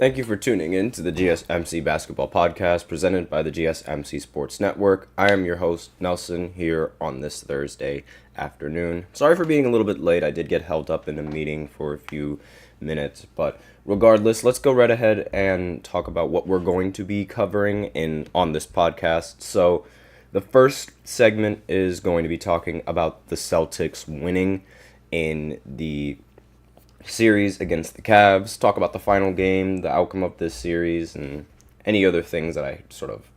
Thank you for tuning in to the GSMC Basketball Podcast presented by the GSMC Sports Network. I am your host, Nelson, here on this Thursday afternoon. Sorry for being a little bit late. I did get held up in a meeting for a few minutes, but regardless, let's go right ahead and talk about what we're going to be covering on this podcast. So, the first segment is going to be talking about the Celtics winning in the series against the Cavs, talk about the final game, the outcome of this series, and any other things that I sort of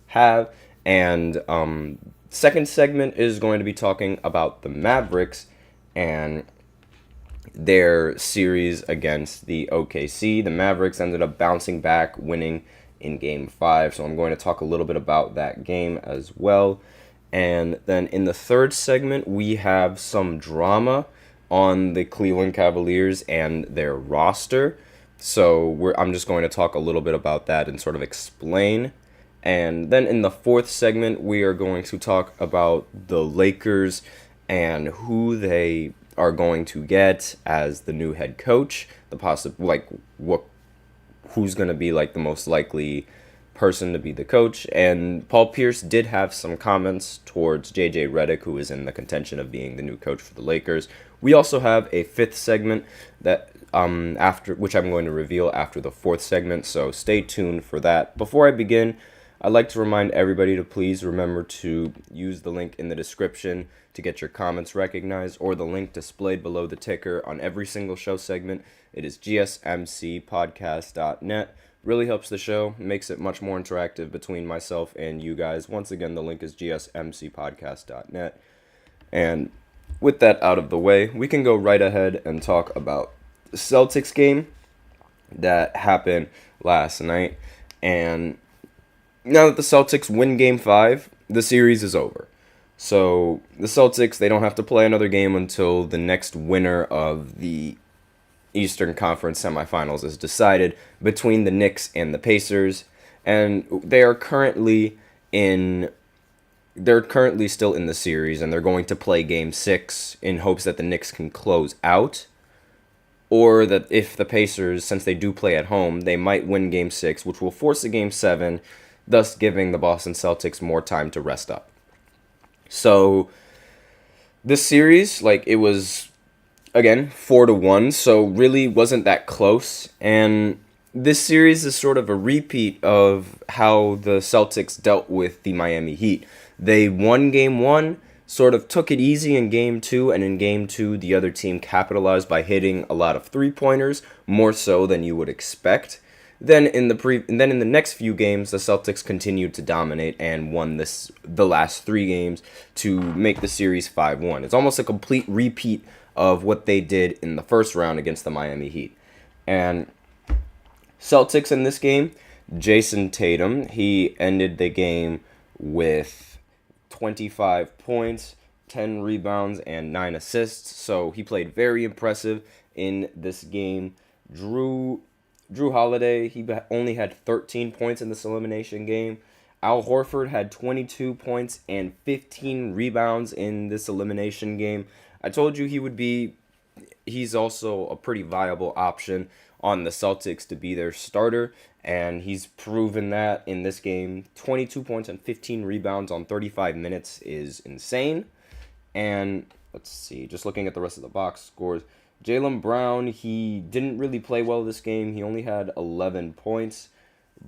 have. And second segment is going to be talking about the Mavericks and their series against the OKC. The Mavericks ended up bouncing back, winning in Game 5, so I'm going to talk a little bit about that game as well. And then in the third segment, we have some drama on the Cleveland Cavaliers and their roster. So I'm just going to talk a little bit about that and sort of explain. And then in the fourth segment, we are going to talk about the Lakers and who they are going to get as the new head coach, who's going to be the most likely person to be the coach. And Paul Pierce did have some comments towards JJ Redick, who is in the contention of being the new coach for the Lakers. We also have a fifth segment that which I'm going to reveal after the fourth segment, so stay tuned for that. Before I begin, I'd like to remind everybody to please remember to use the link in the description to get your comments recognized, or the link displayed below the ticker on every single show segment. It is GSMCPodcast.net. Really helps the show, makes it much more interactive between myself and you guys. Once again, the link is GSMCPodcast.net. And with that out of the way, we can go right ahead and talk about the Celtics game that happened last night. And now that the Celtics win Game 5, the series is over. So the Celtics, they don't have to play another game until the next winner of the Eastern Conference semifinals is decided between the Knicks and the Pacers. And they're currently still in the series, and they're going to play Game 6 in hopes that the Knicks can close out, or that if the Pacers, since they do play at home, they might win Game 6, which will force a Game 7, thus giving the Boston Celtics more time to rest up. So this series, it was, again, 4-1, so really wasn't that close, and this series is sort of a repeat of how the Celtics dealt with the Miami Heat. They won Game 1, sort of took it easy in Game 2, and in Game 2, the other team capitalized by hitting a lot of three-pointers, more so than you would expect. Then in the next few games, the Celtics continued to dominate and won the last 3 games to make the series 5-1. It's almost a complete repeat of what they did in the first round against the Miami Heat. And Celtics in this game, Jason Tatum, he ended the game with 25 points, 10 rebounds, and 9 assists. So he played very impressive in this game. Drew Holiday, he only had 13 points in this elimination game. Al Horford had 22 points and 15 rebounds in this elimination game. I told you he's also a pretty viable option on the Celtics to be their starter, and he's proven that in this game. 22 points and 15 rebounds on 35 minutes is insane. And let's see, just looking at the rest of the box scores, Jaylen Brown, he didn't really play well this game. He only had 11 points,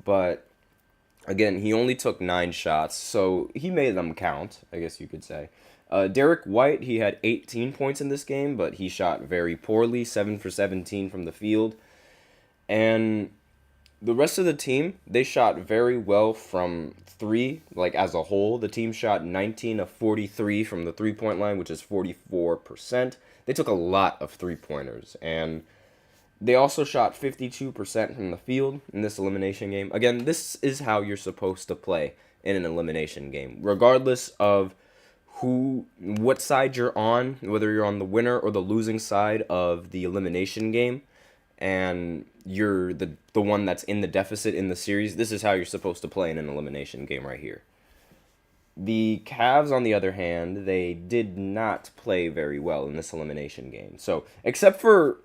but again, he only took 9 shots, so he made them count, I guess you could say. Derek White, he had 18 points in this game, but he shot very poorly, 7 for 17 from the field. And the rest of the team, they shot very well from 3, as a whole. The team shot 19 of 43 from the three-point line, which is 44%. They took a lot of three-pointers, and they also shot 52% from the field in this elimination game. Again, this is how you're supposed to play in an elimination game, regardless of what side you're on, whether you're on the winner or the losing side of the elimination game, and you're the one that's in the deficit in the series. This is how you're supposed to play in an elimination game right here. The Cavs, on the other hand, they did not play very well in this elimination game. So, except for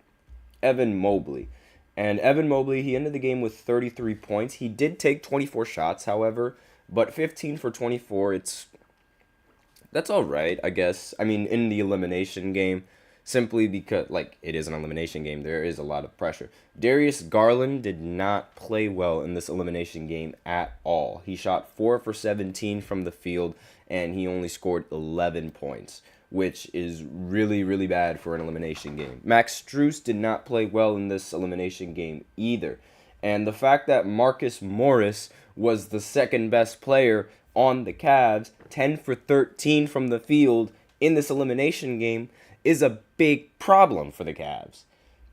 Evan Mobley, And Evan Mobley, he ended the game with 33 points. He did take 24 shots, however, but 15 for 24, that's all right, I guess. I mean, in the elimination game, simply because, like, it is an elimination game, there is a lot of pressure. Darius Garland did not play well in this elimination game at all. He shot 4 for 17 from the field, and he only scored 11 points, which is really, really bad for an elimination game. Max Strus did not play well in this elimination game either. And the fact that Marcus Morris was the second best player on the Cavs, 10 for 13 from the field in this elimination game, is a big problem for the Cavs.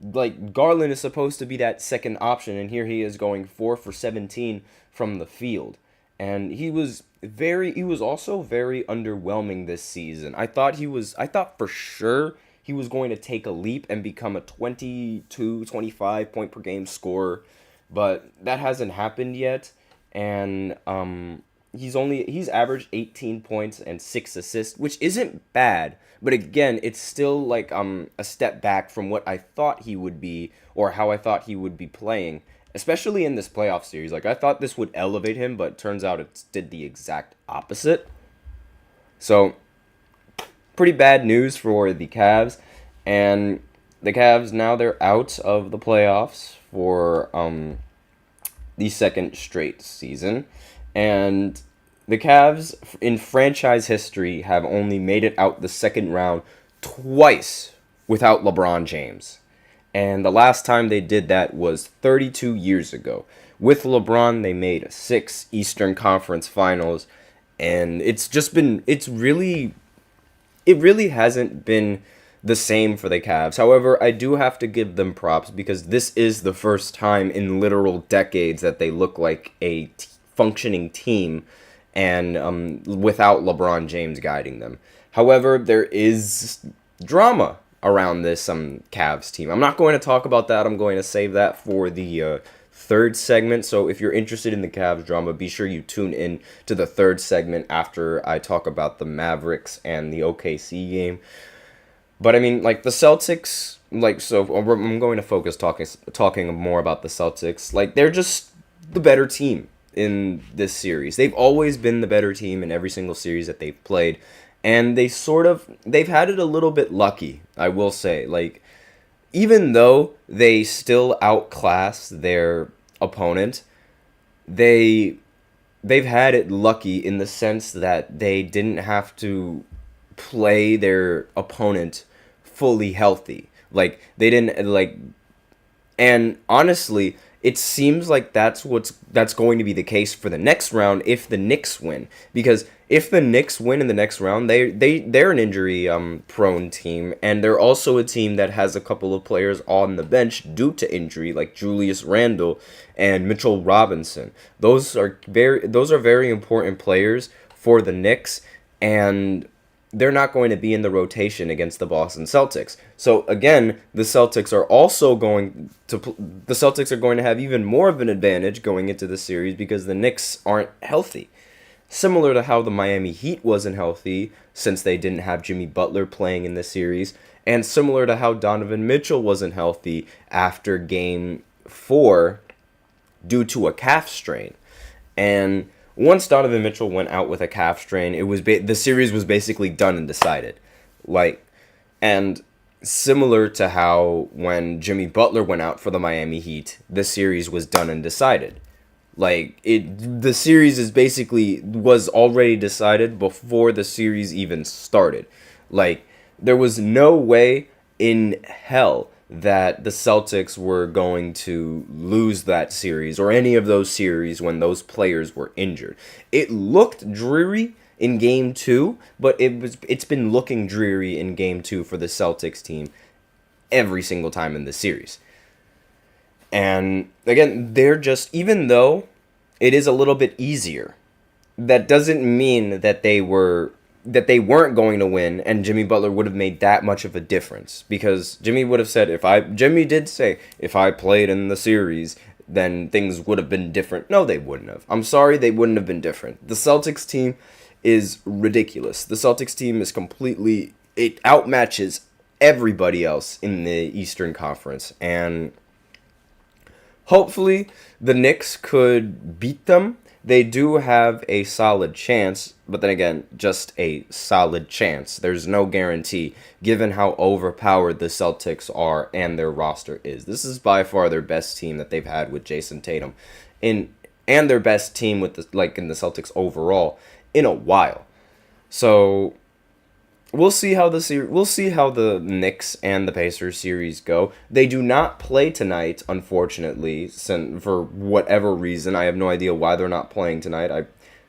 Like, Garland is supposed to be that second option, and here he is going 4 for 17 from the field. And he was also very underwhelming this season. I thought for sure he was going to take a leap and become a 22, 25 point per game scorer, but that hasn't happened yet. And he's averaged 18 points and 6 assists, which isn't bad, but again, it's still like a step back from what I thought he would be, or how I thought he would be playing, especially in this playoff series. Like, I thought this would elevate him, but turns out it did the exact opposite. So, pretty bad news for the Cavs, and the Cavs, now they're out of the playoffs for the second straight season. And the Cavs, in franchise history, have only made it out the second round twice without LeBron James. And the last time they did that was 32 years ago. With LeBron, they made 6 Eastern Conference Finals. And it really hasn't been the same for the Cavs. However, I do have to give them props because this is the first time in literal decades that they look like a functioning team, and without LeBron James guiding them. However, there is drama around this Cavs team. I'm not going to talk about that. I'm going to save that for the third segment. So if you're interested in the Cavs drama, be sure you tune in to the third segment after I talk about the Mavericks and the OKC game. But I mean, like, the Celtics, I'm going to focus talking more about the Celtics. Like, they're just the better team in this series. They've always been the better team in every single series that they've played, and they've had it a little bit lucky, I will say. Like, even though they still outclass their opponent, they've had it lucky in the sense that they didn't have to play their opponent fully healthy. Like, they didn't, and honestly, it seems like that's going to be the case for the next round if the Knicks win. Because if the Knicks win in the next round, they're an injury prone team, and they're also a team that has a couple of players on the bench due to injury, like Julius Randle and Mitchell Robinson. Those are very important players for the Knicks, and they're not going to be in the rotation against the Boston Celtics. So again, the Celtics are going to have even more of an advantage going into the series because the Knicks aren't healthy. Similar to how the Miami Heat wasn't healthy since they didn't have Jimmy Butler playing in the series, and similar to how Donovan Mitchell wasn't healthy after Game 4 due to a calf strain. And once Donovan Mitchell went out with a calf strain, the series was basically done and decided. And similar to how when Jimmy Butler went out for the Miami Heat, the series was done and decided. The series was already decided before the series even started. There was no way in hell that the Celtics were going to lose that series or any of those series when those players were injured. It looked dreary in Game 2, but it's been looking dreary in Game 2 for the Celtics team every single time in the series. And again, even though it is a little bit easier, that doesn't mean that they weren't going to win, and Jimmy Butler would have made that much of a difference. Because Jimmy did say, if I played in the series, then things would have been different. No, they wouldn't have. I'm sorry, they wouldn't have been different. The Celtics team is ridiculous. The Celtics team it outmatches everybody else in the Eastern Conference. And Hopefully, the Knicks could beat them. They do have a solid chance, but then again, just a solid chance. There's no guarantee, given how overpowered the Celtics are and their roster is. This is by far their best team that they've had with Jason Tatum, in and their best team with in the Celtics overall in a while. So we'll see how the Knicks and the Pacers series go. They do not play tonight, unfortunately, for whatever reason. I have no idea why they're not playing tonight.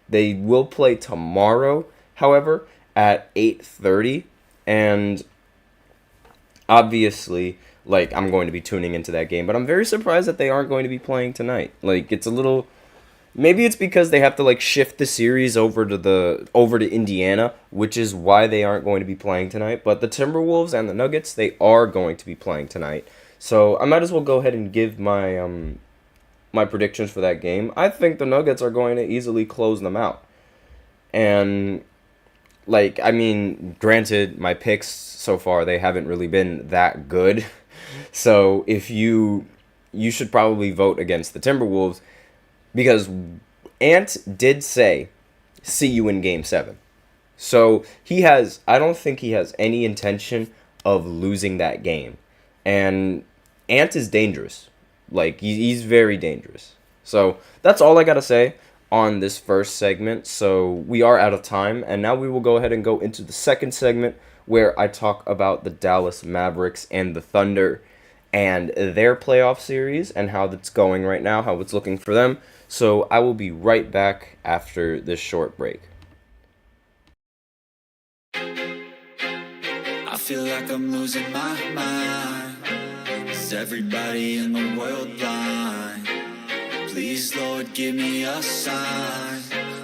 They will play tomorrow, however, at 8:30, and obviously, I'm going to be tuning into that game, but I'm very surprised that they aren't going to be playing tonight. It's a little. Maybe it's because they have to shift the series over to Indiana, which is why they aren't going to be playing tonight. But the Timberwolves and the Nuggets, they are going to be playing tonight. So I might as well go ahead and give my predictions for that game. I think the Nuggets are going to easily close them out. And granted, my picks so far, they haven't really been that good. So if you should probably vote against the Timberwolves, because Ant did say, "See you in Game 7." So I don't think he has any intention of losing that game. And Ant is dangerous. He's very dangerous. So that's all I got to say on this first segment. So we are out of time. And now we will go ahead and go into the second segment, where I talk about the Dallas Mavericks and the Thunder and their playoff series and how that's going right now, how it's looking for them. So I will be right back after this short break. I feel like I'm losing my mind. Is everybody in the world blind? Please, Lord, give me a sign,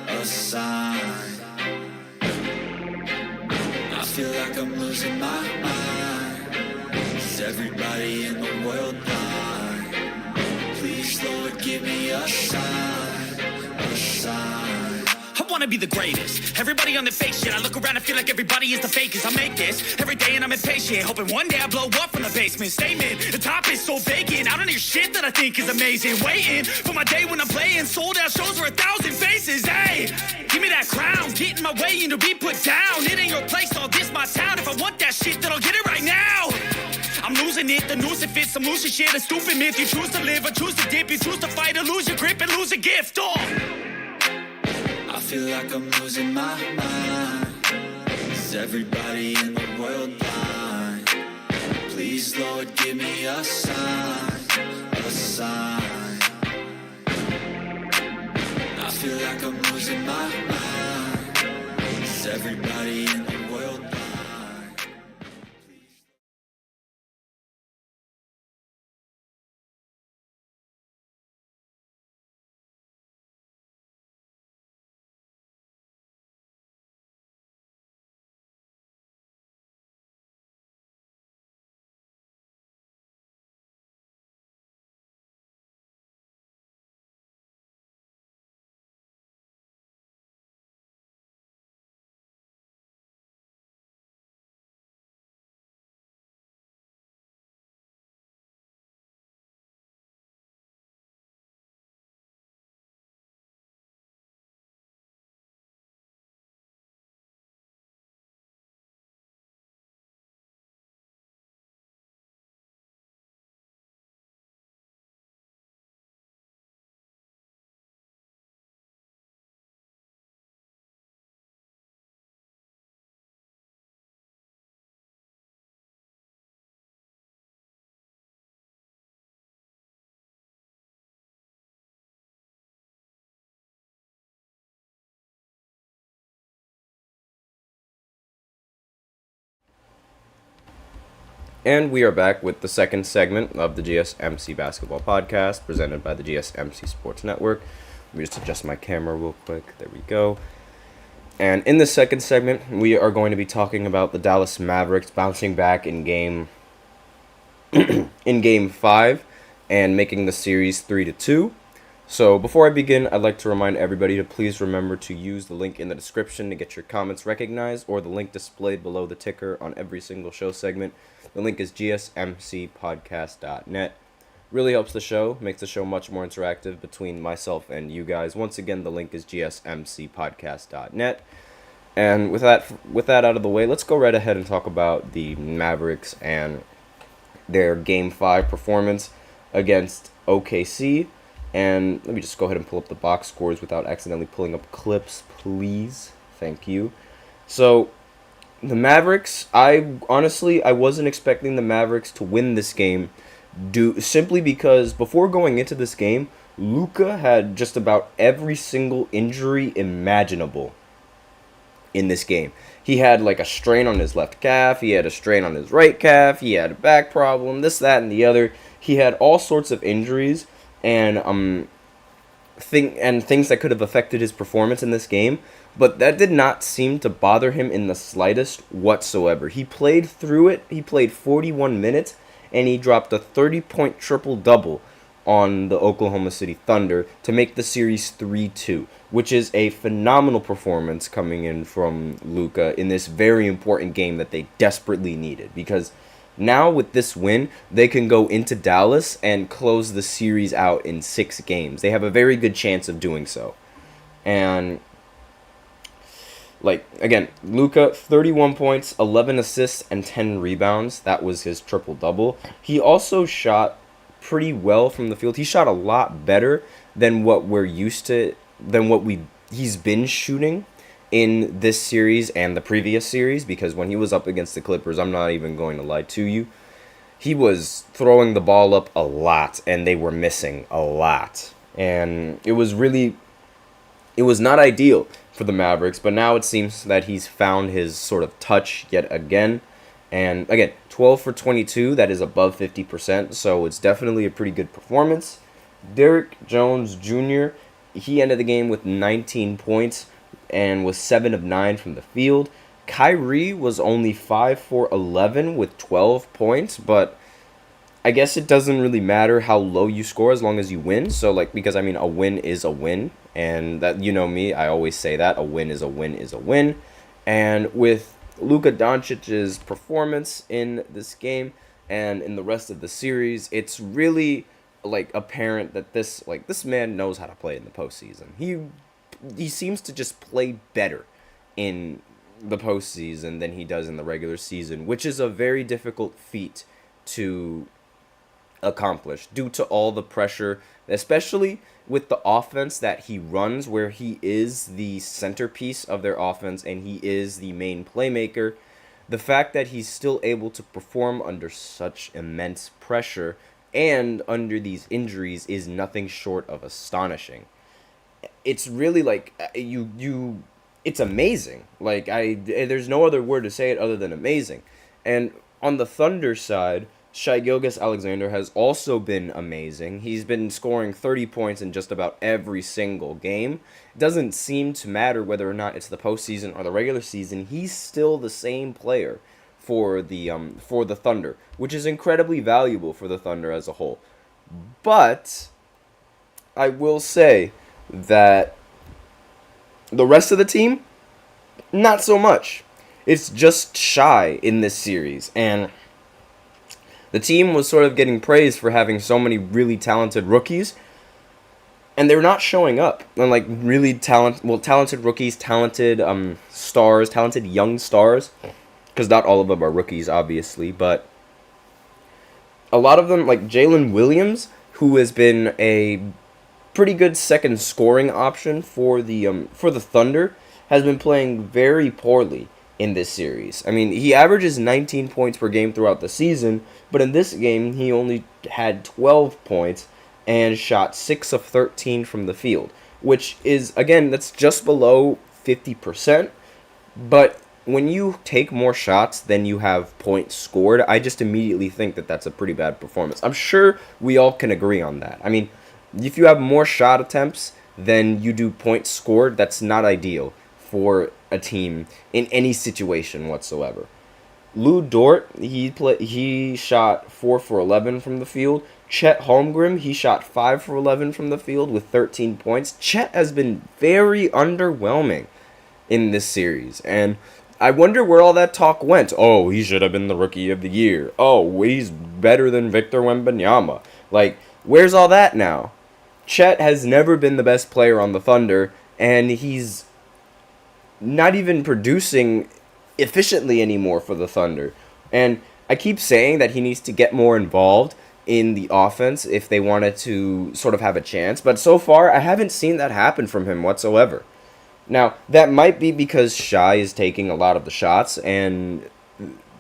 a sign. I feel like I'm losing my mind. Is everybody in the world blind? Please, Lord, give me a sign, a sign. I wanna be the greatest. Everybody on the fake shit. I look around and feel like everybody is the fakest. I make this every day and I'm impatient, hoping one day I blow up from the basement. Statement, the top is so vacant. I don't hear shit that I think is amazing. Waiting for my day when I'm playing sold out shows for 1,000 faces. Hey, give me that crown. Get in my way and to be put down. It ain't your place, all this my town. If I want that shit, then I'll get it right now. I'm losing it, the noose it fits, some losing shit, a stupid myth. You choose to live or choose to dip, you choose to fight or lose your grip and lose a gift. Oh. I feel like I'm losing my mind. Is everybody in the world blind? Please, Lord, give me a sign, a sign. I feel like I'm losing my mind. Is everybody in the world blind? And we are back with the second segment of the GSMC Basketball Podcast, presented by the GSMC Sports Network. Let me just adjust my camera real quick. There we go. And in the second segment, we are going to be talking about the Dallas Mavericks bouncing back in game 5 and making the series 3-2. So before I begin, I'd like to remind everybody to please remember to use the link in the description to get your comments recognized, or the link displayed below the ticker on every single show segment. The link is gsmcpodcast.net. Really helps the show, makes the show much more interactive between myself and you guys. Once again, the link is GSMCPodcast.net. And with that out of the way, let's go right ahead and talk about the Mavericks and their Game 5 performance against OKC. And let me just go ahead and pull up the box scores without accidentally pulling up clips, please. Thank you. So, the Mavericks, I wasn't expecting the Mavericks to win this game simply because before going into this game, Luka had just about every single injury imaginable in this game. He had like a strain on his left calf, he had a strain on his right calf, he had a back problem, this, that, and the other. He had all sorts of injuries and things that could have affected his performance in this game, but that did not seem to bother him in the slightest whatsoever. He played through it. He played 41 minutes, and he dropped a 30-point triple-double on the Oklahoma City Thunder to make the series 3-2, which is a phenomenal performance coming in from Luka in this very important game that they desperately needed, because now with this win, they can go into Dallas and close the series out in 6 games. They have a very good chance of doing so. And again, Luka, 31 points, 11 assists, and 10 rebounds. That was his triple-double. He also shot pretty well from the field. He shot a lot better than what we're used to, he's been shooting in this series and the previous series, because when he was up against the Clippers, I'm not even going to lie to you, he was throwing the ball up a lot, and they were missing a lot. And it was not ideal for the Mavericks, but now it seems that he's found his sort of touch yet again. And again, 12 for 22, that is above 50%, so it's definitely a pretty good performance. Derrick Jones Jr., he ended the game with 19 points and was 7 of 9 from the field. Kyrie was only 5 for 11 with 12 points, but I guess it doesn't really matter how low you score as long as you win. So, because, a win is a win. And that, you know me, I always say that. A win is a win is a win. And with Luka Doncic's performance in this game and in the rest of the series, it's really, apparent that this man knows how to play in the postseason. He seems to just play better in the postseason than he does in the regular season, which is a very difficult feat to accomplish due to all the pressure, especially with the offense that he runs, where he is the centerpiece of their offense and he is the main playmaker. The fact that he's still able to perform under such immense pressure and under these injuries is nothing short of astonishing. It's really it's amazing. There's no other word to say it other than amazing. And on the Thunder side, Shai Gilgeous-Alexander has also been amazing. He's been scoring 30 points in just about every single game. It doesn't seem to matter whether or not it's the postseason or the regular season. He's still the same player for the Thunder, which is incredibly valuable for the Thunder as a whole. But I will say that the rest of the team, not so much. It's just Shai in this series, and the team was sort of getting praised for having so many really talented rookies, and they're not showing up. And really talented rookies, talented stars, talented young stars, because not all of them are rookies, obviously, but a lot of them, like Jalen Williams, who has been a pretty good second scoring option for the Thunder, has been playing very poorly in this series. He averages 19 points per game throughout the season, but in this game, he only had 12 points and shot 6 of 13 from the field, which is, again, that's just below 50%, but when you take more shots than you have points scored, I just immediately think that that's a pretty bad performance. I'm sure we all can agree on that. If you have more shot attempts than you do points scored, that's not ideal for a team in any situation whatsoever. Lou Dort, he shot 4 for 11 from the field. Chet Holmgren, he shot 5 for 11 from the field with 13 points. Chet has been very underwhelming in this series, and I wonder where all that talk went. Oh, he should have been the Rookie of the Year. Oh, he's better than Victor Wembanyama. Like, where's all that now? Chet has never been the best player on the Thunder, and he's not even producing efficiently anymore for the Thunder. And I keep saying that he needs to get more involved in the offense if they wanted to sort of have a chance, but so far I haven't seen that happen from him whatsoever. Now, that might be because Shai is taking a lot of the shots and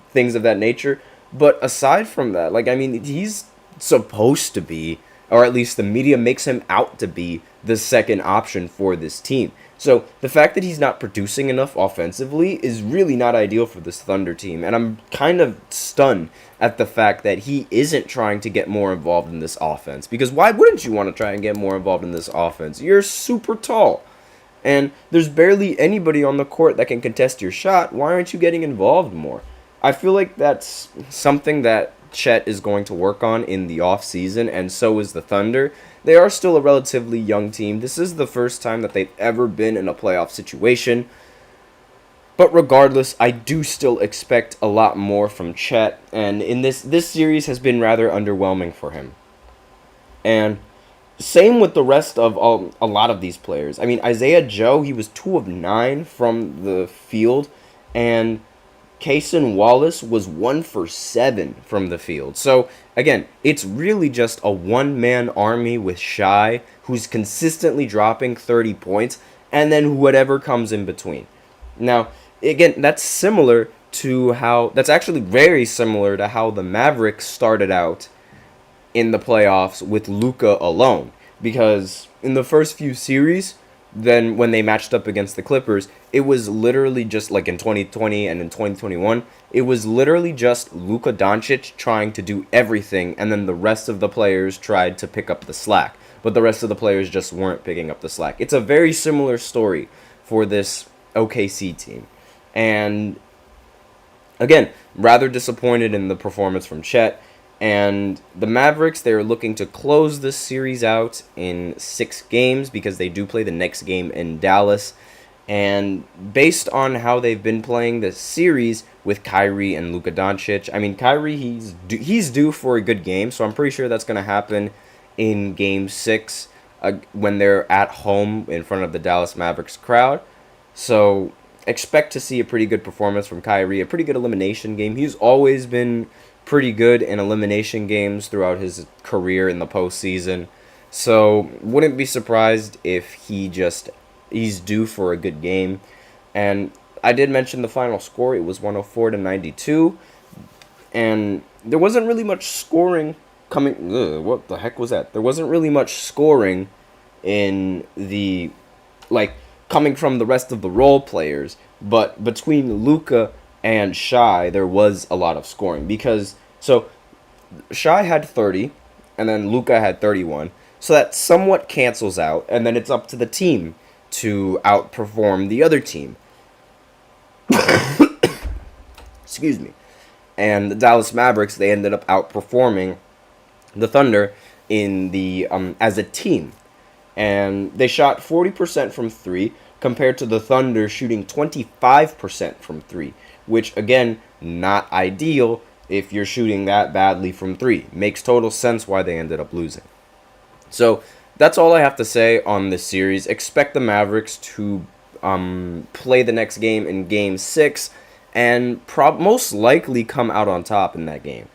things of that nature, but aside from that, like, I mean, he's supposed to be, or at least the media makes him out to be, the second option for this team. So the fact that he's not producing enough offensively is really not ideal for this Thunder team, and I'm kind of stunned at the fact that he isn't trying to get more involved in this offense, because why wouldn't you want to try and get more involved in this offense? You're super tall, and there's barely anybody on the court that can contest your shot. Why aren't you getting involved more? I feel like that's something that Chet is going to work on in the offseason, and so is the Thunder. They are still a relatively young team. This is the first time that they've ever been in a playoff situation. But regardless, I do still expect a lot more from Chet, and in this series has been rather underwhelming for him. And same with the rest of a lot of these players. I mean, Isaiah Joe, he was 2 of 9 from the field, and Cason Wallace was 1 for 7 from the field. So, again, it's really just a one-man army with Shai, who's consistently dropping 30 points, and then whatever comes in between. Now, again, that's actually very similar to how the Mavericks started out in the playoffs with Luka alone. Because in the first few series, then when they matched up against the Clippers, it was literally just like in 2020 and in 2021, it was literally just Luka Doncic trying to do everything, and then the rest of the players tried to pick up the slack. But the rest of the players just weren't picking up the slack. It's a very similar story for this OKC team. And again, rather disappointed in the performance from Chet. And the Mavericks, they're looking to close this series out in 6 games because they do play the next game in Dallas. And based on how they've been playing this series with Kyrie and Luka Doncic, I mean, Kyrie, he's due for a good game, so I'm pretty sure that's going to happen in Game 6 when they're at home in front of the Dallas Mavericks crowd. So expect to see a pretty good performance from Kyrie, a pretty good elimination game. He's always been pretty good in elimination games throughout his career in the postseason. So wouldn't be surprised if he's due for a good game. And I did mention the final score. It was 104-92. And there wasn't really much scoring coming. What the heck was that? There wasn't really much scoring in the, coming from the rest of the role players. But between Luka and Shai, there was a lot of scoring. So Shai had 30, and then Luka had 31. So that somewhat cancels out, and then it's up to the team to outperform the other team. Excuse me. And the Dallas Mavericks, they ended up outperforming the Thunder in the as a team. And they shot 40% from 3 compared to the Thunder shooting 25% from 3, which, again, not ideal if you're shooting that badly from 3. Makes total sense why they ended up losing. So that's all I have to say on this series. Expect the Mavericks to play the next game in Game 6 and most likely come out on top in that game.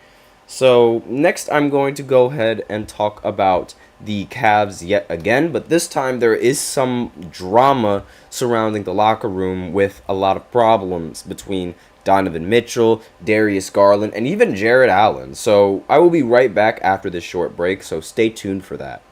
So next I'm going to go ahead and talk about the Cavs yet again, but this time there is some drama surrounding the locker room with a lot of problems between Donovan Mitchell, Darius Garland, and even Jared Allen. So I will be right back after this short break, so stay tuned for that.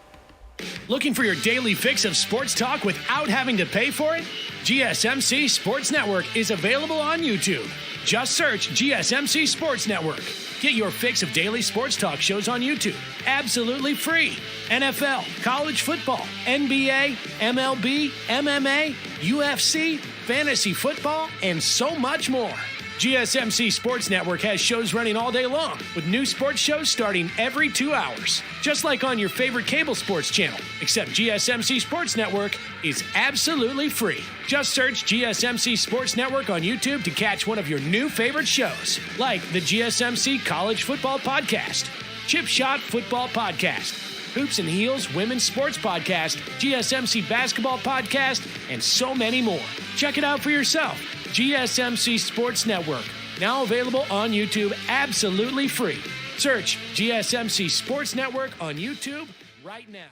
Looking for your daily fix of sports talk without having to pay for it? GSMC Sports Network is available on YouTube. Just search GSMC Sports Network. Get your fix of daily sports talk shows on YouTube, absolutely free. NFL, college football, NBA, MLB, MMA, UFC, fantasy football, and so much more. GSMC Sports Network has shows running all day long, with new sports shows starting every 2 hours. Just like on your favorite cable sports channel, except GSMC Sports Network is absolutely free. Just search GSMC Sports Network on YouTube to catch one of your new favorite shows, like the GSMC College Football Podcast. Chip Shot Football Podcast, Hoops and Heels Women's Sports Podcast, GSMC Basketball Podcast, and so many more. Check it out for yourself. GSMC Sports Network, now available on YouTube absolutely free. Search GSMC Sports Network on YouTube right now.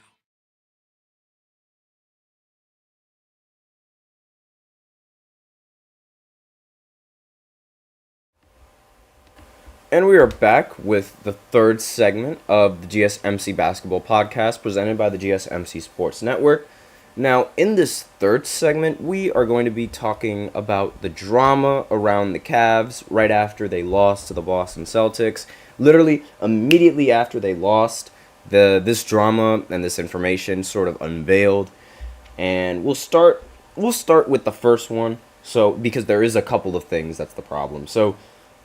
And we are back with the third segment of the GSMC Basketball Podcast presented by the GSMC Sports Network. Now, in this third segment, we are going to be talking about the drama around the Cavs right after they lost to the Boston Celtics. Literally, immediately after they lost, this drama and this information sort of unveiled. And we'll start with the first one. So, because there is a couple of things that's the problem. So,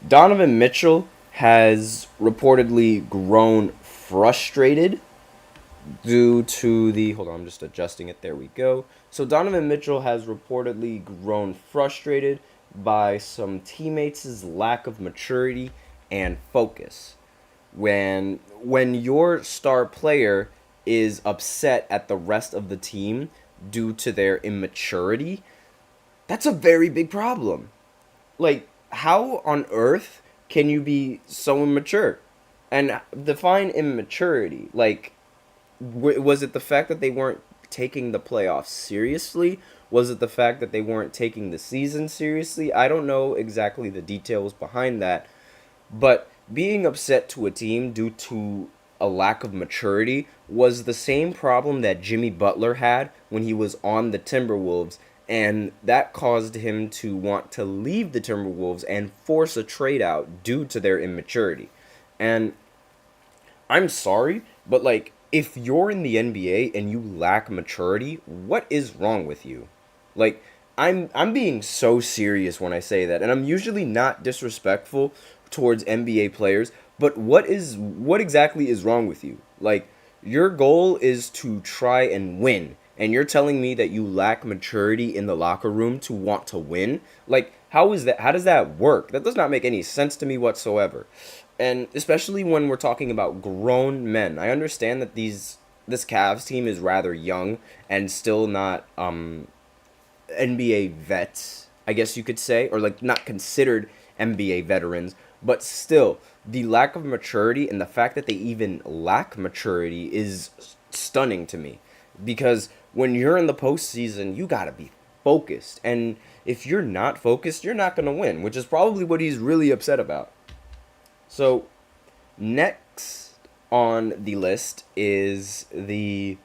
Donovan Mitchell has reportedly grown frustrated due to the... Hold on, I'm just adjusting it. There we go. So Donovan Mitchell has reportedly grown frustrated by some teammates' lack of maturity and focus. When your star player is upset at the rest of the team due to their immaturity, that's a very big problem. Like, how on earth can you be so immature? And define immaturity. Like, was it the fact that they weren't taking the playoffs seriously? Was it the fact that they weren't taking the season seriously? I don't know exactly the details behind that. But being upset to a team due to a lack of maturity was the same problem that Jimmy Butler had when he was on the Timberwolves. And that caused him to want to leave the Timberwolves and force a trade out due to their immaturity. And I'm sorry, but like, if you're in the NBA and you lack maturity, what is wrong with you? Like, I'm being so serious when I say that, and I'm usually not disrespectful towards NBA players, but what exactly is wrong with you? Like, your goal is to try and win. And you're telling me that you lack maturity in the locker room to want to win? Like, how is that? How does that work? That does not make any sense to me whatsoever. And especially when we're talking about grown men. I understand that this Cavs team is rather young and still not NBA vets, I guess you could say, or like not considered NBA veterans, but still, the lack of maturity and the fact that they even lack maturity is stunning to me. Because when you're in the postseason, you gotta be focused. And if you're not focused, you're not gonna win, which is probably what he's really upset about. So, next on the list is the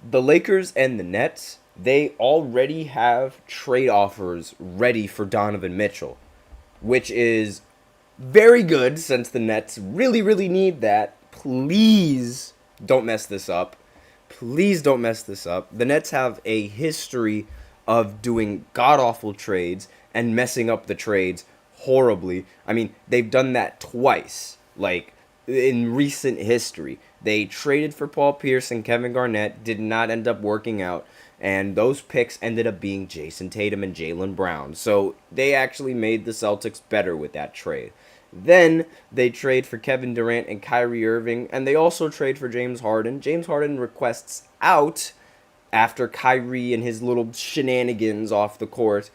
Lakers and the Nets. They already have trade offers ready for Donovan Mitchell, which is very good since the Nets really, really need that. Please don't mess this up. Please don't mess this up. The Nets have a history of doing god-awful trades and messing up the trades horribly. I mean, they've done that twice, like, in recent history. They traded for Paul Pierce and Kevin Garnett, did not end up working out, and those picks ended up being Jason Tatum and Jaylen Brown. So they actually made the Celtics better with that trade. Then they trade for Kevin Durant and Kyrie Irving, and they also trade for James Harden. James Harden requests out after Kyrie and his little shenanigans off the court.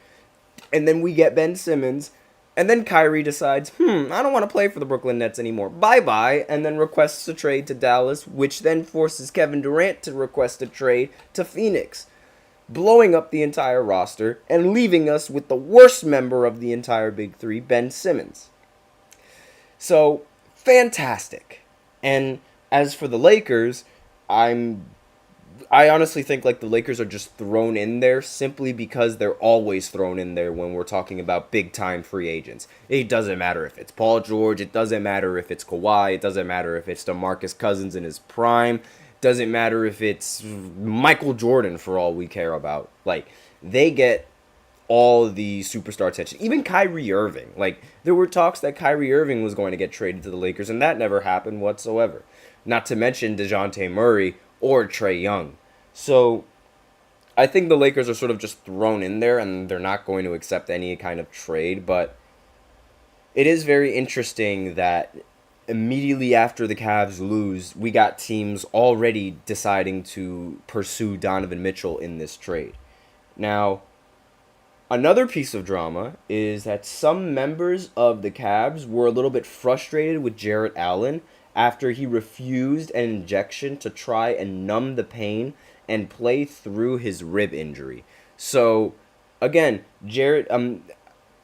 And then we get Ben Simmons, and then Kyrie decides, I don't want to play for the Brooklyn Nets anymore. Bye-bye, and then requests a trade to Dallas, which then forces Kevin Durant to request a trade to Phoenix, blowing up the entire roster and leaving us with the worst member of the entire Big Three, Ben Simmons. So, fantastic. And as for the Lakers, I honestly think like the Lakers are just thrown in there simply because they're always thrown in there when we're talking about big-time free agents. It doesn't matter if it's Paul George. It doesn't matter if it's Kawhi. It doesn't matter if it's DeMarcus Cousins in his prime. It doesn't matter if it's Michael Jordan for all we care about. Like, they get all the superstar attention. Even Kyrie Irving. Like, there were talks that Kyrie Irving was going to get traded to the Lakers, and that never happened whatsoever. Not to mention DeJounte Murray or Trae Young. So, I think the Lakers are sort of just thrown in there, and they're not going to accept any kind of trade, but it is very interesting that immediately after the Cavs lose, we got teams already deciding to pursue Donovan Mitchell in this trade. Now, another piece of drama is that some members of the Cavs were a little bit frustrated with Jarrett Allen after he refused an injection to try and numb the pain and play through his rib injury. So, again,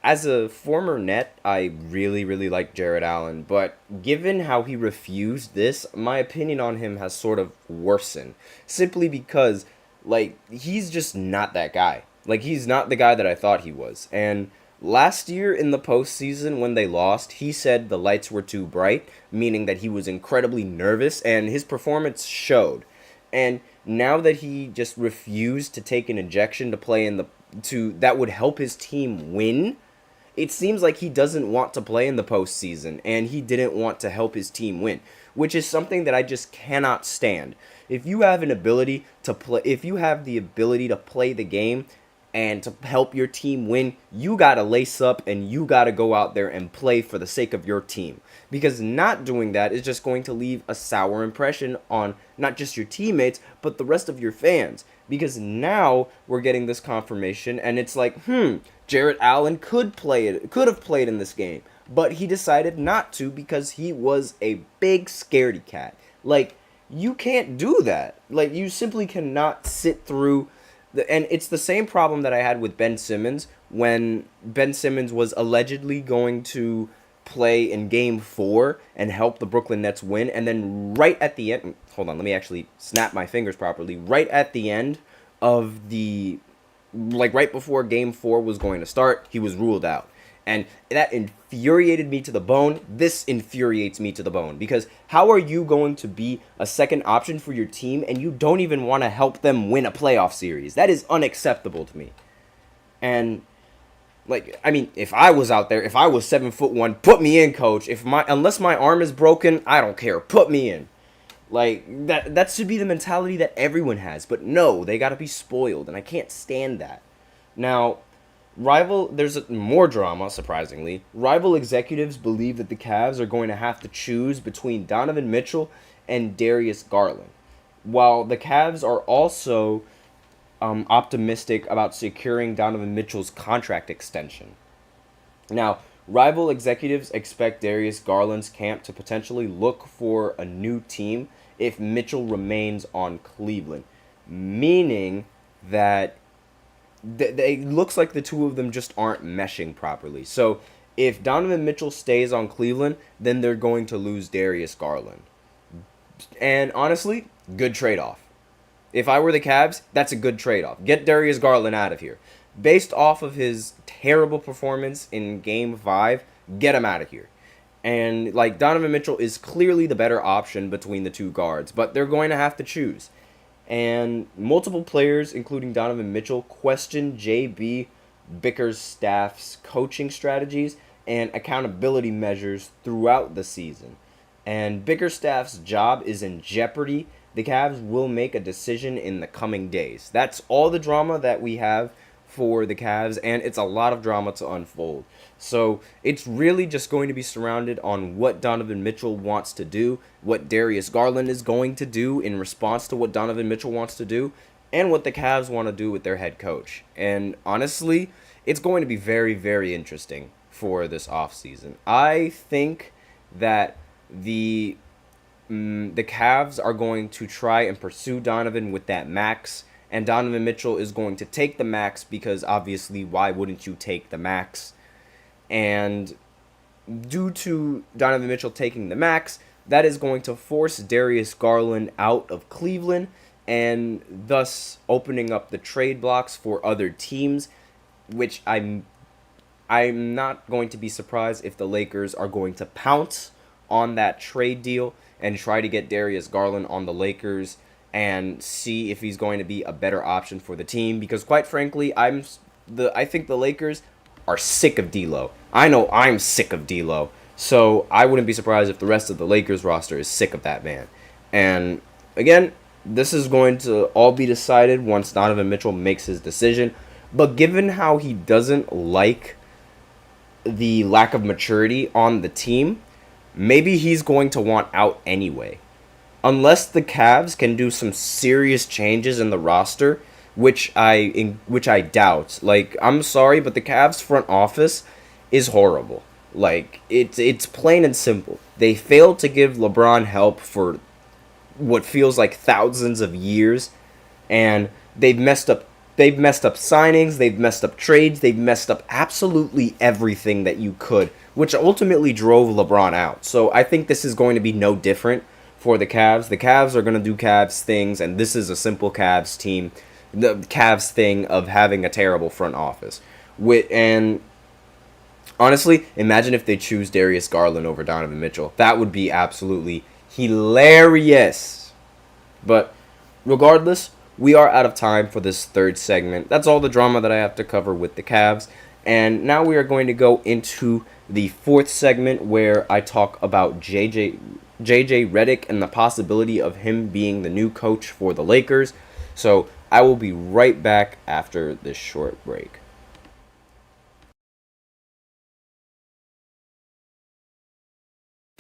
as a former Net, I really, really like Jarrett Allen, but given how he refused this, my opinion on him has sort of worsened. Simply because, he's just not that guy. He's not the guy that I thought he was. And last year in the postseason when they lost, he said the lights were too bright, meaning that he was incredibly nervous, and his performance showed. And now that he just refused to take an injection to play that would help his team win, it seems like he doesn't want to play in the postseason, and he didn't want to help his team win, which is something that I just cannot stand. If you have the ability to play the game and to help your team win, you gotta lace up and you gotta go out there and play for the sake of your team. Because not doing that is just going to leave a sour impression on not just your teammates, but the rest of your fans. Because now we're getting this confirmation, and it's like, Jarrett Allen could have played in this game, but he decided not to because he was a big scaredy cat. You can't do that. You simply cannot sit through. And it's the same problem that I had with Ben Simmons when Ben Simmons was allegedly going to play in Game 4 and help the Brooklyn Nets win, and then right at the end, hold on, let me actually snap my fingers properly, right at the end of right before Game 4 was going to start, he was ruled out. And that infuriated me to the bone. This infuriates me to the bone. Because how are you going to be a second option for your team and you don't even want to help them win a playoff series? That is unacceptable to me. And, if I was out there, if I was 7'1", put me in, coach. Unless my arm is broken, I don't care. Put me in. That should be the mentality that everyone has. But no, they got to be spoiled. And I can't stand that. Now, there's more drama, surprisingly. Rival executives believe that the Cavs are going to have to choose between Donovan Mitchell and Darius Garland, while the Cavs are also optimistic about securing Donovan Mitchell's contract extension. Now, rival executives expect Darius Garland's camp to potentially look for a new team if Mitchell remains on Cleveland, meaning that it looks like the two of them just aren't meshing properly. So if Donovan Mitchell stays on Cleveland, then they're going to lose Darius Garland. And honestly, good trade-off. If I were the Cavs, that's a good trade-off. Get Darius Garland out of here. Based off of his terrible performance in Game 5, get him out of here. And Donovan Mitchell is clearly the better option between the two guards, but they're going to have to choose. And multiple players, including Donovan Mitchell, question J.B. Bickerstaff's coaching strategies and accountability measures throughout the season. And Bickerstaff's job is in jeopardy. The Cavs will make a decision in the coming days. That's all the drama that we have for the Cavs, and it's a lot of drama to unfold. So it's really just going to be surrounded on what Donovan Mitchell wants to do, what Darius Garland is going to do in response to what Donovan Mitchell wants to do, and what the Cavs want to do with their head coach. And honestly, it's going to be very, very interesting for this offseason. I think that the Cavs are going to try and pursue Donovan with that max, and Donovan Mitchell is going to take the max because obviously why wouldn't you take the max? And due to Donovan Mitchell taking the max, that is going to force Darius Garland out of Cleveland and thus opening up the trade blocks for other teams, which I'm not going to be surprised if the Lakers are going to pounce on that trade deal and try to get Darius Garland on the Lakers and see if he's going to be a better option for the team, because quite frankly, I think the Lakers are sick of D'Lo. I know I'm sick of D'Lo, so I wouldn't be surprised if the rest of the Lakers roster is sick of that man. And again, this is going to all be decided once Donovan Mitchell makes his decision, but given how he doesn't like the lack of maturity on the team, maybe he's going to want out anyway. Unless the Cavs can do some serious changes in the roster, which I doubt. Like, I'm sorry, but the Cavs front office is horrible. Like, it's plain and simple. They failed to give LeBron help for what feels like thousands of years, and they've messed up signings, they've messed up trades, they've messed up absolutely everything that you could, which ultimately drove LeBron out. So I think this is going to be no different for the Cavs. The Cavs are going to do Cavs things, and this is a simple Cavs team. The Cavs thing of having a terrible front office. And honestly, imagine if they choose Darius Garland over Donovan Mitchell. That would be absolutely hilarious. But regardless, we are out of time for this third segment. That's all the drama that I have to cover with the Cavs. And now we are going to go into the fourth segment where I talk about JJ Redick and the possibility of him being the new coach for the Lakers. So I will be right back after this short break.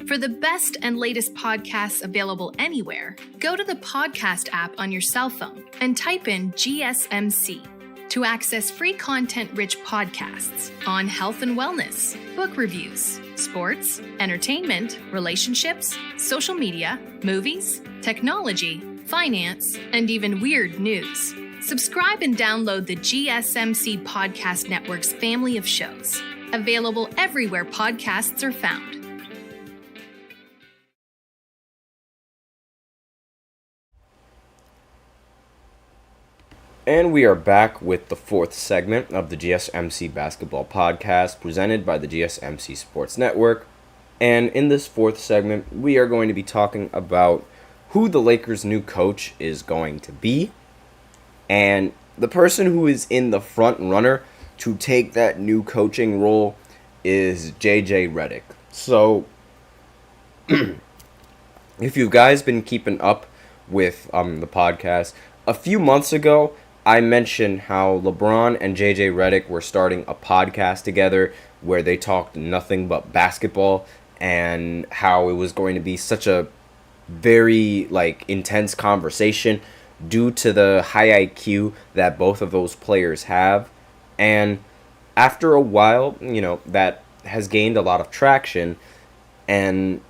For the best and latest podcasts available anywhere, go to the podcast app on your cell phone and type in GSMC to access free content-rich podcasts on health and wellness, book reviews, sports, entertainment, relationships, social media, movies, technology, finance, and even weird news. Subscribe and download the GSMC Podcast Network's family of shows, available everywhere podcasts are found. And we are back with the fourth segment of the GSMC Basketball Podcast presented by the GSMC Sports Network. And in this fourth segment, we are going to be talking about who the Lakers' new coach is going to be. And the person who is in the front runner to take that new coaching role is JJ Redick. So, if you guys been keeping up with the podcast, a few months ago, I mentioned how LeBron and JJ Redick were starting a podcast together where they talked nothing but basketball and how it was going to be such a very intense conversation due to the high IQ that both of those players have. And after a while, that has gained a lot of traction, and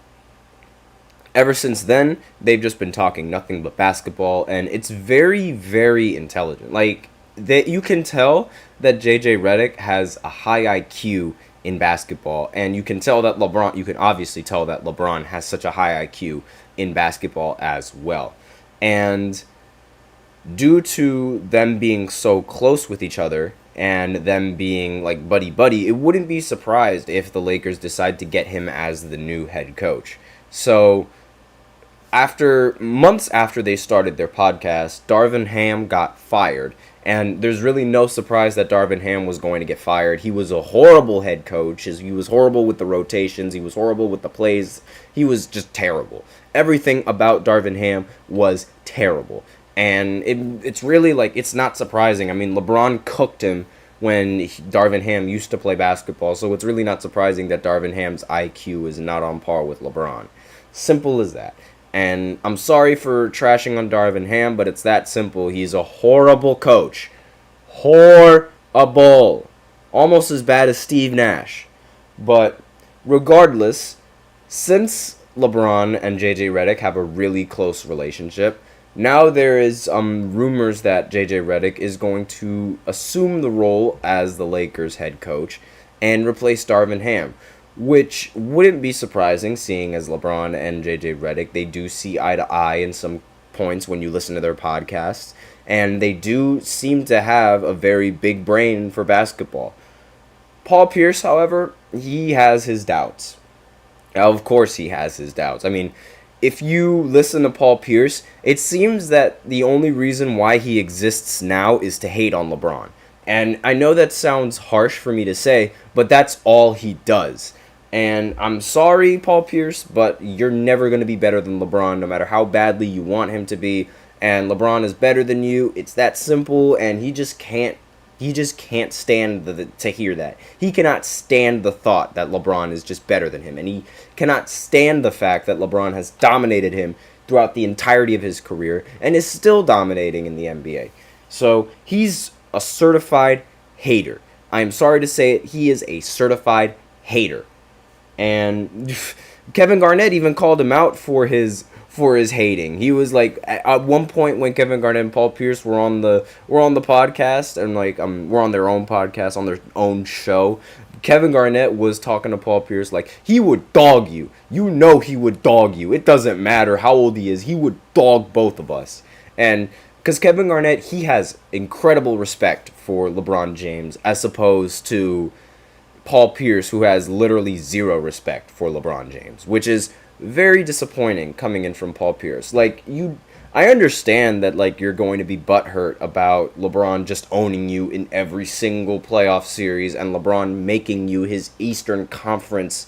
ever since then, they've just been talking nothing but basketball, and it's very, very intelligent. You can tell that JJ Redick has a high IQ in basketball, and you can obviously tell that LeBron has such a high IQ in basketball as well. And due to them being so close with each other and them being like buddy-buddy, it wouldn't be surprised if the Lakers decide to get him as the new head coach. So months after they started their podcast, Darvin Ham got fired. And there's really no surprise that Darvin Ham was going to get fired. He was a horrible head coach. He was horrible with the rotations. He was horrible with the plays. He was just terrible. Everything about Darvin Ham was terrible. And it's really it's not surprising. I mean, LeBron cooked him when Darvin Ham used to play basketball. So it's really not surprising that Darvin Ham's IQ is not on par with LeBron. Simple as that. And I'm sorry for trashing on Darvin Ham, but it's that simple. He's a horrible coach. Horrible. Almost as bad as Steve Nash. But regardless, since LeBron and JJ Redick have a really close relationship, now there is rumors that JJ Redick is going to assume the role as the Lakers head coach and replace Darvin Ham, which wouldn't be surprising, seeing as LeBron and JJ Redick, they do see eye to eye in some points when you listen to their podcasts, and they do seem to have a very big brain for basketball. Paul Pierce, however, he has his doubts. Of course he has his doubts. I mean, if you listen to Paul Pierce, it seems that the only reason why he exists now is to hate on LeBron. And I know that sounds harsh for me to say, but that's all he does. And I'm sorry, Paul Pierce, but you're never going to be better than LeBron, no matter how badly you want him to be. And LeBron is better than you. It's that simple, and he just can't He just can't stand to hear that. He cannot stand the thought that LeBron is just better than him. And he cannot stand the fact that LeBron has dominated him throughout the entirety of his career and is still dominating in the NBA. So he's a certified hater. I am sorry to say it. He is a certified hater. And Kevin Garnett even called him out for his hating. He was like, at one point when Kevin Garnett and Paul Pierce were on the podcast, and like we're on their own podcast, on their own show, Kevin Garnett was talking to Paul Pierce like, he would dog you. You know he would dog you. It doesn't matter how old he is. He would dog both of us. And because Kevin Garnett, he has incredible respect for LeBron James as opposed to Paul Pierce, who has literally zero respect for LeBron James, which is very disappointing coming in from Paul Pierce. Like, I understand that, like, you're going to be butthurt about LeBron just owning you in every single playoff series and LeBron making you his Eastern Conference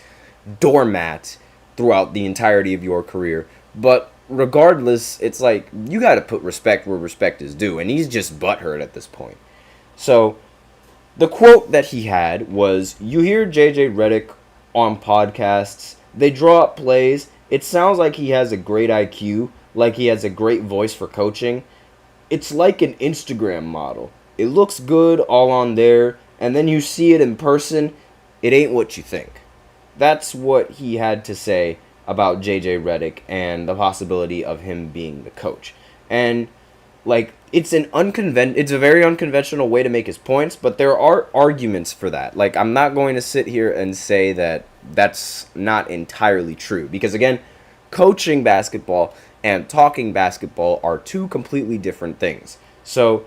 doormat throughout the entirety of your career. But regardless, it's like, you got to put respect where respect is due, and he's just butthurt at this point. So, the quote that he had was, "You hear JJ Redick on podcasts, they draw up plays. It sounds like he has a great IQ, like he has a great voice for coaching. It's like an Instagram model. It looks good all on there, and then you see it in person, it ain't what you think." That's what he had to say about JJ Redick and the possibility of him being the coach. And like, it's a very unconventional way to make his points, but there are arguments for that. Like, I'm not going to sit here and say that that's not entirely true, because again, coaching basketball and talking basketball are two completely different things. So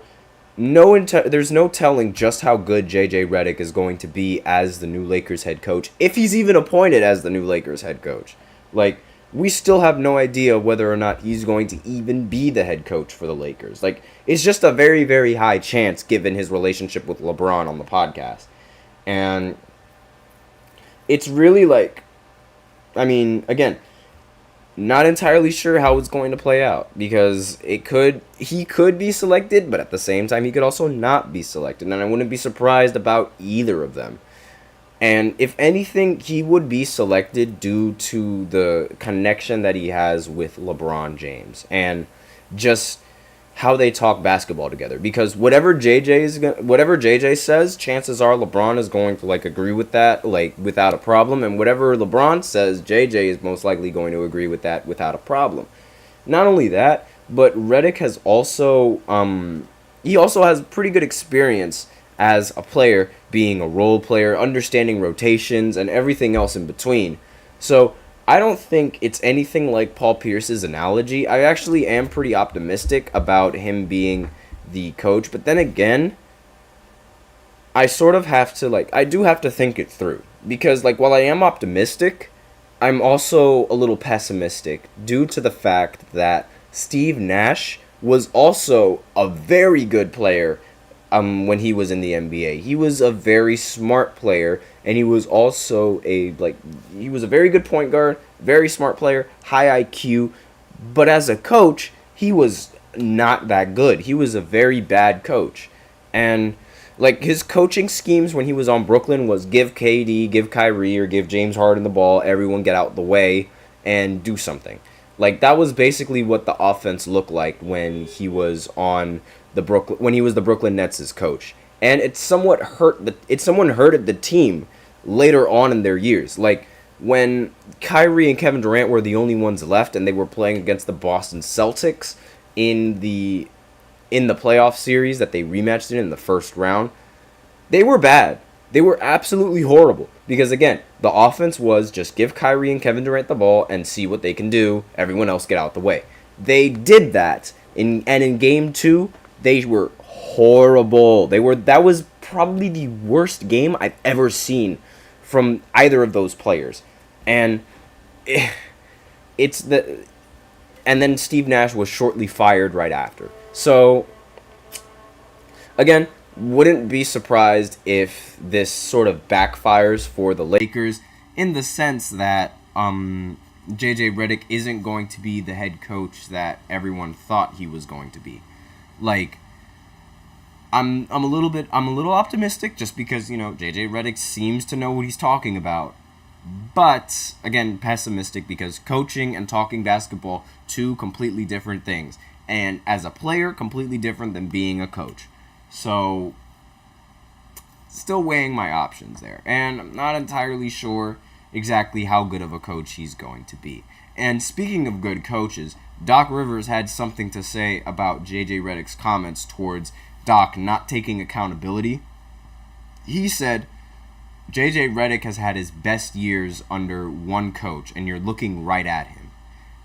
there's no telling just how good JJ Redick is going to be as the new Lakers head coach, if he's even appointed as the new Lakers head coach. Like, we still have no idea whether or not he's going to even be the head coach for the Lakers. Like, it's just a very, very high chance given his relationship with LeBron on the podcast. And it's really like, I mean, again, not entirely sure how it's going to play out, because he could be selected, but at the same time he could also not be selected, and I wouldn't be surprised about either of them. And if anything, he would be selected due to the connection that he has with LeBron James and just how they talk basketball together. Because whatever JJ says, chances are LeBron is going to like agree with that, like, without a problem. And whatever LeBron says, JJ is most likely going to agree with that without a problem. Not only that, but Redick has also he also has pretty good experience as a player, being a role player, understanding rotations, and everything else in between. So I don't think it's anything like Paul Pierce's analogy. I actually am pretty optimistic about him being the coach, but then again, I sort of have to, I do have to think it through. Because, while I am optimistic, I'm also a little pessimistic due to the fact that Steve Nash was also a very good player when he was in the NBA. He was a very smart player, and he was also he was a very good point guard, very smart player, high IQ, but as a coach, he was not that good. He was a very bad coach. And his coaching schemes when he was on Brooklyn was give KD, give Kyrie, or give James Harden the ball, everyone get out the way and do something. That was basically what the offense looked like when he was on when he was the Brooklyn Nets' coach. And it somewhat hurted the team later on in their years. When Kyrie and Kevin Durant were the only ones left and they were playing against the Boston Celtics in the playoff series that they rematched in the first round, they were bad. They were absolutely horrible. Because again, the offense was just give Kyrie and Kevin Durant the ball and see what they can do. Everyone else get out the way. They did that. And in game 2, they were horrible. That was probably the worst game I've ever seen from either of those players. And and then Steve Nash was shortly fired right after. So again, wouldn't be surprised if this sort of backfires for the Lakers, in the sense that JJ Redick isn't going to be the head coach that everyone thought he was going to be. I'm a little optimistic just because, JJ Redick seems to know what he's talking about. But again, pessimistic because coaching and talking basketball, two completely different things. And as a player, completely different than being a coach. So still weighing my options there. And I'm not entirely sure exactly how good of a coach he's going to be. And speaking of good coaches, Doc Rivers had something to say about JJ Redick's comments towards Doc not taking accountability. He said, JJ Redick has had his best years under one coach, and you're looking right at him.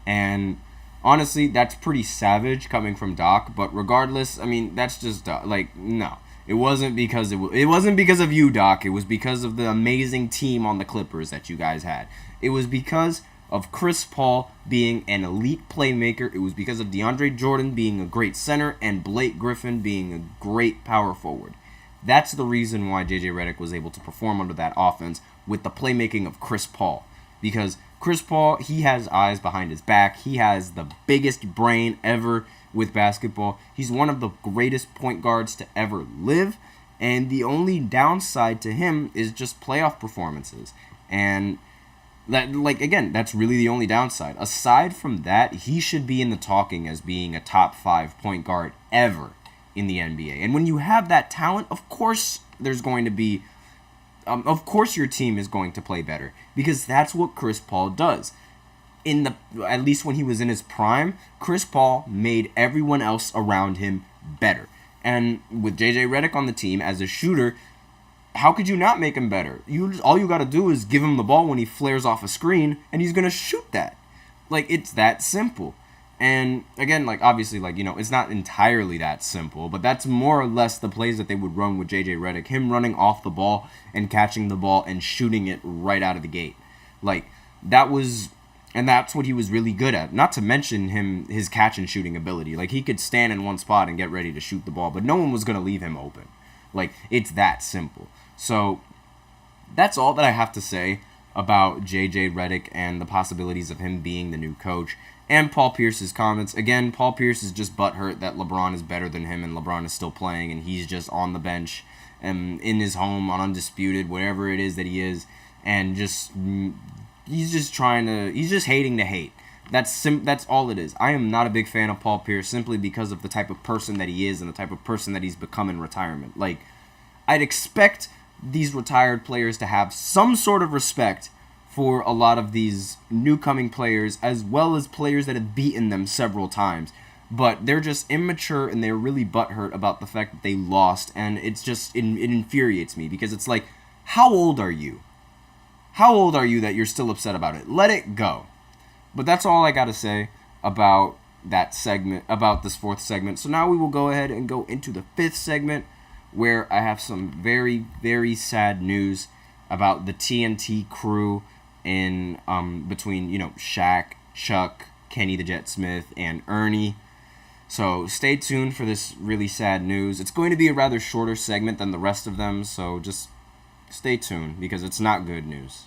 And honestly, that's pretty savage coming from Doc, but regardless, I mean, that's just, no. It wasn't because of you, Doc. It was because of the amazing team on the Clippers that you guys had. It was because of Chris Paul being an elite playmaker. It was because of DeAndre Jordan being a great center and Blake Griffin being a great power forward. That's the reason why JJ Redick was able to perform under that offense with the playmaking of Chris Paul. Because Chris Paul, he has eyes behind his back. He has the biggest brain ever with basketball. He's one of the greatest point guards to ever live. And the only downside to him is just playoff performances. And that's really the only downside. Aside from that, he should be in the talking as being a top 5 point guard ever in the NBA. And when you have that talent, of course there's going to be of course your team is going to play better, because that's what Chris Paul does. At least when he was in his prime, Chris Paul made everyone else around him better. And with JJ Redick on the team as a shooter, how could you not make him better? All you got to do is give him the ball when he flares off a screen, and he's going to shoot that. It's that simple. And again, obviously, it's not entirely that simple, but that's more or less the plays that they would run with JJ Redick. Him running off the ball and catching the ball and shooting it right out of the gate. That's what he was really good at. Not to mention his catch and shooting ability. He could stand in one spot and get ready to shoot the ball, but no one was going to leave him open. It's that simple. So that's all that I have to say about JJ Redick and the possibilities of him being the new coach. And Paul Pierce's comments. Again, Paul Pierce is just butthurt that LeBron is better than him and LeBron is still playing and he's just on the bench and in his home on Undisputed, whatever it is that he is, and he's just hating to hate. That's all it is. I am not a big fan of Paul Pierce simply because of the type of person that he is and the type of person that he's become in retirement. I'd expect these retired players to have some sort of respect for a lot of these new-coming players, as well as players that have beaten them several times. But they're just immature, and they're really butthurt about the fact that they lost, and it infuriates me, because it's how old are you? How old are you that you're still upset about it? Let it go. But that's all I gotta say about that segment, about this fourth segment. So now we will go ahead and go into the fifth segment, where I have some very, very sad news about the TNT crew in between, Shaq, Chuck, Kenny the Jet Smith, and Ernie. So stay tuned for this really sad news. It's going to be a rather shorter segment than the rest of them, so just stay tuned, because it's not good news.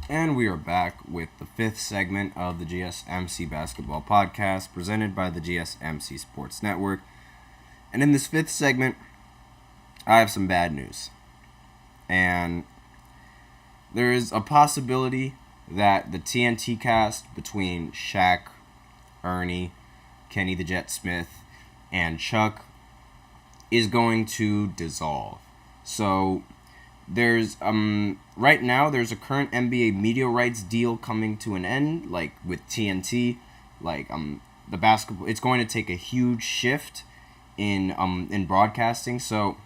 And we are back with the fifth segment of the GSMC Basketball Podcast presented by the GSMC Sports Network. And in this fifth segment, I have some bad news. And there is a possibility that the TNT cast between Shaq, Ernie, Kenny the Jet Smith, and Chuck is going to dissolve. So there's right now there's a current NBA media rights deal coming to an end, like with TNT, like the basketball. It's going to take a huge shift in broadcasting. So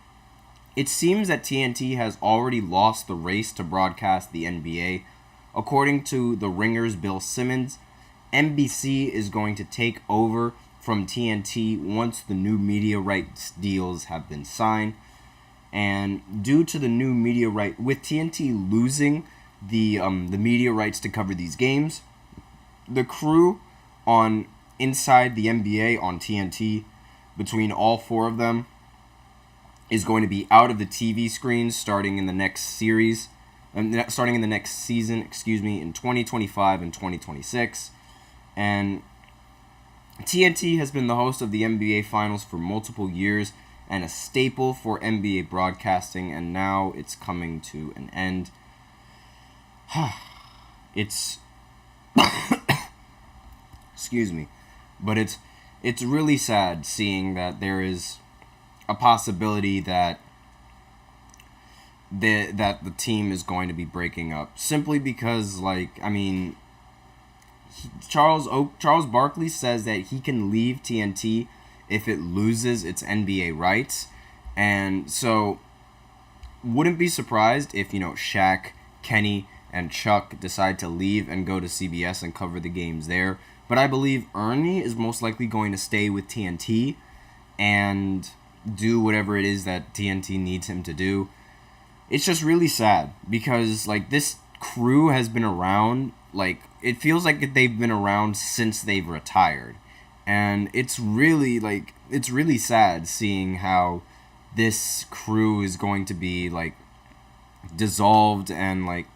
it seems that TNT has already lost the race to broadcast the NBA. According to The Ringer's Bill Simmons, NBC is going to take over from TNT once the new media rights deals have been signed. And due to the new media right, with TNT losing the media rights to cover these games, the crew on Inside the NBA on TNT, between all four of them, is going to be out of the TV screens starting in the next season, in 2025 and 2026. And TNT has been the host of the NBA Finals for multiple years and a staple for NBA broadcasting, and now it's coming to an end. It's excuse me, but it's really sad seeing that there is a possibility that the team is going to be breaking up simply because, like, I mean, Charles Barkley says that he can leave TNT if it loses its NBA rights. And so wouldn't be surprised if, Shaq, Kenny, and Chuck decide to leave and go to CBS and cover the games there. But I believe Ernie is most likely going to stay with TNT and do whatever it is that TNT needs him to do. It's just really sad because, like, this crew has been around, like, it feels like they've been around since they've retired. And it's really sad seeing how this crew is going to be, like, dissolved and, like,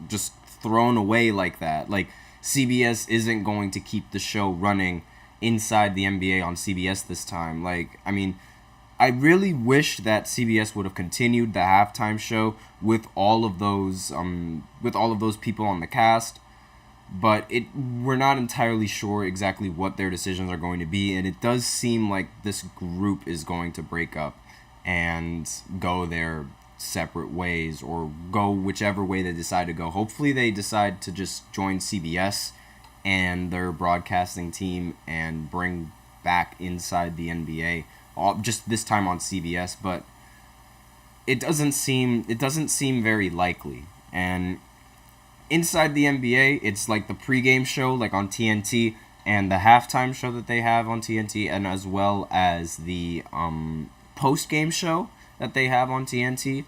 just thrown away like that. Like, CBS isn't going to keep the show running Inside the NBA on CBS this time. Like, I mean, I really wish that CBS would have continued the halftime show with all of those people on the cast. But we're not entirely sure exactly what their decisions are going to be, and it does seem like this group is going to break up and go their separate ways, or go whichever way they decide to go. Hopefully they decide to just join CBS and their broadcasting team and bring back Inside the NBA, just this time on CBS, but it doesn't seem very likely. And Inside the NBA, it's like the pregame show, like on TNT, and the halftime show that they have on TNT, and as well as the postgame show that they have on TNT.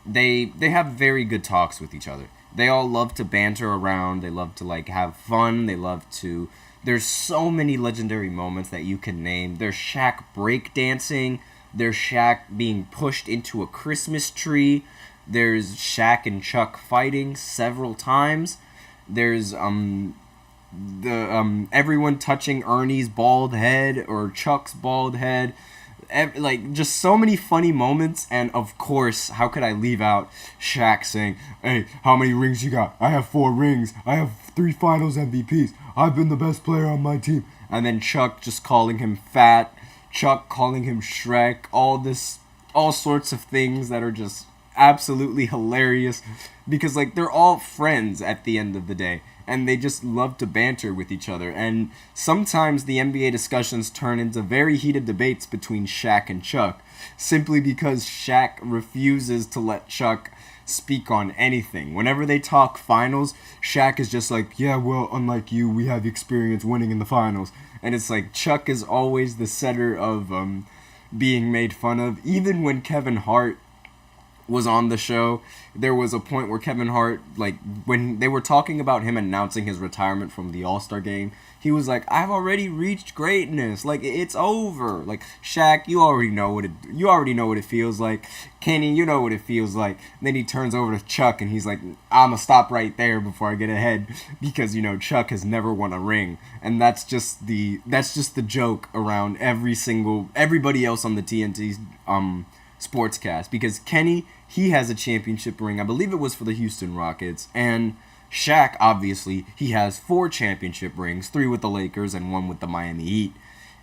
They have very good talks with each other. They all love to banter around. They love to, like, have fun. They love to. There's so many legendary moments that you can name. There's Shaq breakdancing. There's Shaq being pushed into a Christmas tree. There's Shaq and Chuck fighting several times. There's everyone touching Ernie's bald head or Chuck's bald head. Like, just so many funny moments. And of course, how could I leave out Shaq saying, "Hey, how many rings you got? I have 4 rings. I have 3 finals MVPs. I've been the best player on my team." And then Chuck just calling him fat. Chuck calling him Shrek. All sorts of things that are just absolutely hilarious, because, like, they're all friends at the end of the day, and they just love to banter with each other. And sometimes the NBA discussions turn into very heated debates between Shaq and Chuck, simply because Shaq refuses to let Chuck speak on anything. Whenever they talk finals, Shaq is just like, "Yeah, well, unlike you, we have experience winning in the finals." And it's like Chuck is always the center of being made fun of. Even when Kevin Hart was on the show, there was a point where Kevin Hart, like, when they were talking about him announcing his retirement from the All-Star game, he was like, I've already reached greatness. Like, it's over. Like, Shaq, you already know what it feels like. Kenny, you know what it feels like. And then he turns over to Chuck and he's like, I'ma stop right there before I get ahead, because, you know, Chuck has never won a ring. And that's just the joke around everybody else on the TNT sportscast, because Kenny, he has a championship ring. I believe it was for the Houston Rockets, and Shaq, obviously, he has 4 championship rings, 3 with the Lakers and 1 with the Miami Heat.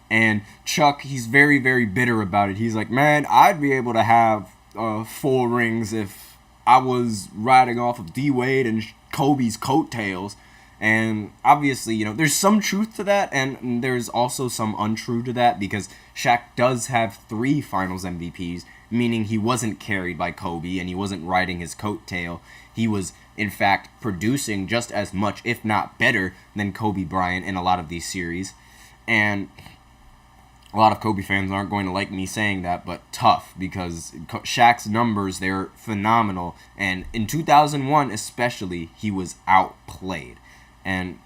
And Chuck, he's very, very bitter about it. He's like, man, I'd be able to have 4 rings if I was riding off of D-Wade and Kobe's coattails. And obviously, you know, there's some truth to that, and there's also some untrue to that, because Shaq does have 3 Finals MVPs, meaning he wasn't carried by Kobe and he wasn't riding his coattail. He was, in fact, producing just as much, if not better, than Kobe Bryant in a lot of these series. And a lot of Kobe fans aren't going to like me saying that, but tough, because Shaq's numbers, they're phenomenal. And in 2001 especially, he was outplayed. And,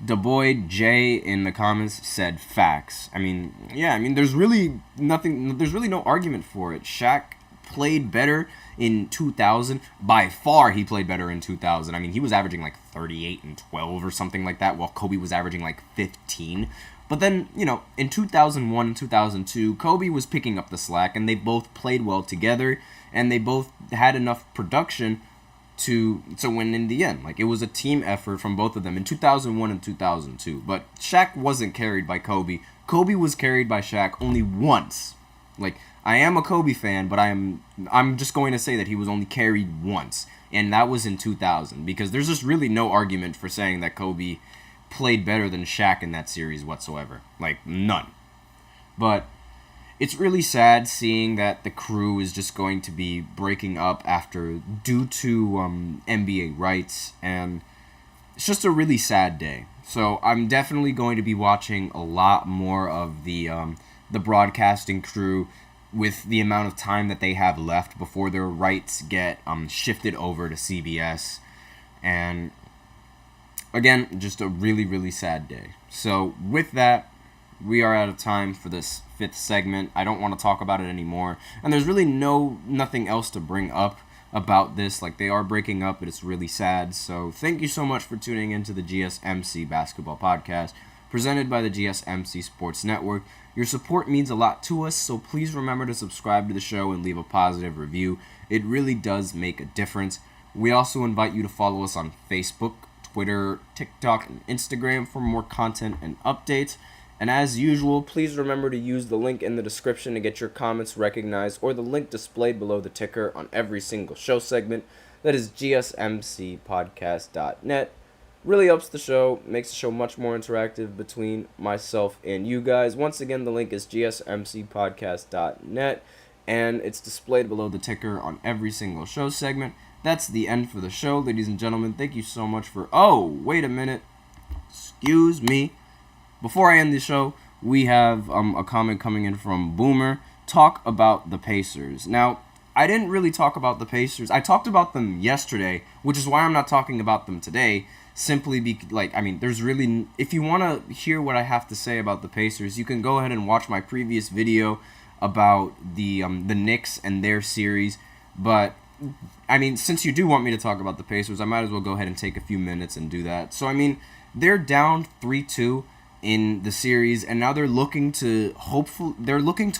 DeBoyd J in the comments said facts. I mean, yeah, there's really no argument for it. Shaq played better in 2000. By far, he played better in 2000. I mean, he was averaging like 38 and 12 or something like that, while Kobe was averaging like 15. But then, you know, in 2001 and 2002, Kobe was picking up the slack, and they both played well together, and they both had enough production to win in the end. Like, it was a team effort from both of them in 2001 and 2002. But Shaq wasn't carried by Kobe. Kobe was carried by Shaq only once. Like, I am a Kobe fan, but I'm just going to say that he was only carried once, and that was in 2000, because there's just really no argument for saying that Kobe played better than Shaq in that series whatsoever. Like, none. But it's really sad seeing that the crew is just going to be breaking up due to NBA rights, and it's just a really sad day. So I'm definitely going to be watching a lot more of the broadcasting crew with the amount of time that they have left before their rights get shifted over to CBS. And again, just a really, really sad day. So with that, we are out of time for this 5th segment. I don't want to talk about it anymore. And there's really nothing else to bring up about this. Like, they are breaking up, but it's really sad. So thank you so much for tuning into the GSMC Basketball Podcast, presented by the GSMC Sports Network. Your support means a lot to us, so please remember to subscribe to the show and leave a positive review. It really does make a difference. We also invite you to follow us on Facebook, Twitter, TikTok, and Instagram for more content and updates. And as usual, please remember to use the link in the description to get your comments recognized, or the link displayed below the ticker on every single show segment. That is GSMCPodcast.net. Really helps the show, makes the show much more interactive between myself and you guys. Once again, the link is GSMCPodcast.net, and it's displayed below the ticker on every single show segment. That's the end for the show, ladies and gentlemen. Thank you so much for... Oh, wait a minute. Excuse me. Before I end the show, we have a comment coming in from Boomer. Talk about the Pacers. Now, I didn't really talk about the Pacers. I talked about them yesterday, which is why I'm not talking about them today. Simply there's really... If you want to hear what I have to say about the Pacers, you can go ahead and watch my previous video about the Knicks and their series. But, since you do want me to talk about the Pacers, I might as well go ahead and take a few minutes and do that. So, they're down 3-2 in the series, and now they're looking to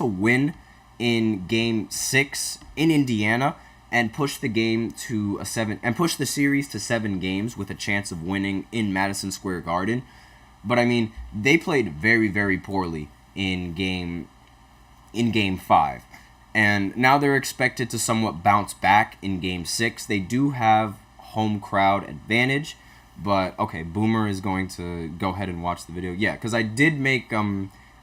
win in Game 6 in Indiana and push the series to 7 games with a chance of winning in Madison Square Garden. But they played very, very poorly in Game 5, and now they're expected to somewhat bounce back in Game 6. They do have home crowd advantage. But, okay, Boomer is going to go ahead and watch the video. Yeah, because I did make,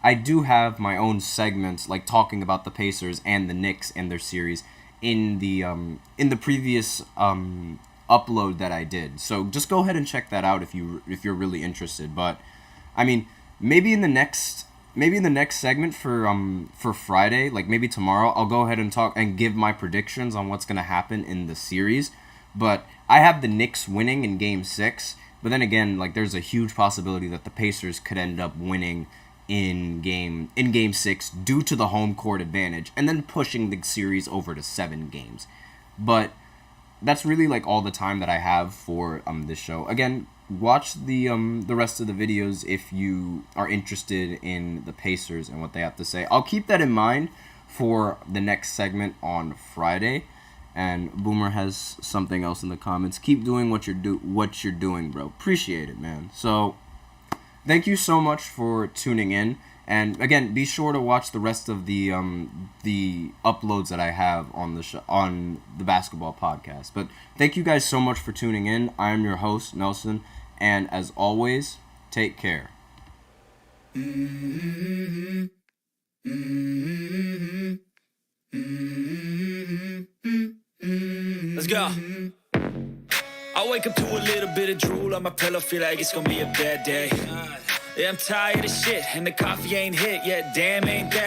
I do have my own segments, like, talking about the Pacers and the Knicks and their series in the previous, upload that I did. So just go ahead and check that out if you're really interested. But, maybe in the next maybe in the next segment for Friday, like maybe tomorrow, I'll go ahead and talk and give my predictions on what's gonna happen in the series. But I have the Knicks winning in Game 6. But then again, like there's a huge possibility that the Pacers could end up winning in Game 6 due to the home court advantage, and then pushing the series over to 7 games. But that's really like all the time that I have for this show. Again, watch the rest of the videos if you are interested in the Pacers and what they have to say. I'll keep that in mind for the next segment on Friday. And Boomer has something else in the comments. Keep doing what you're doing, bro. Appreciate it, man. So, thank you so much for tuning in. And again, be sure to watch the rest of the uploads that I have on the on the basketball podcast. But thank you guys so much for tuning in. I am your host, Nelson, and as always, take care. Let's go. I wake up to a little bit of drool on my pillow, feel like it's gonna be a bad day. Yeah, I'm tired of shit, and the coffee ain't hit yet, damn ain't that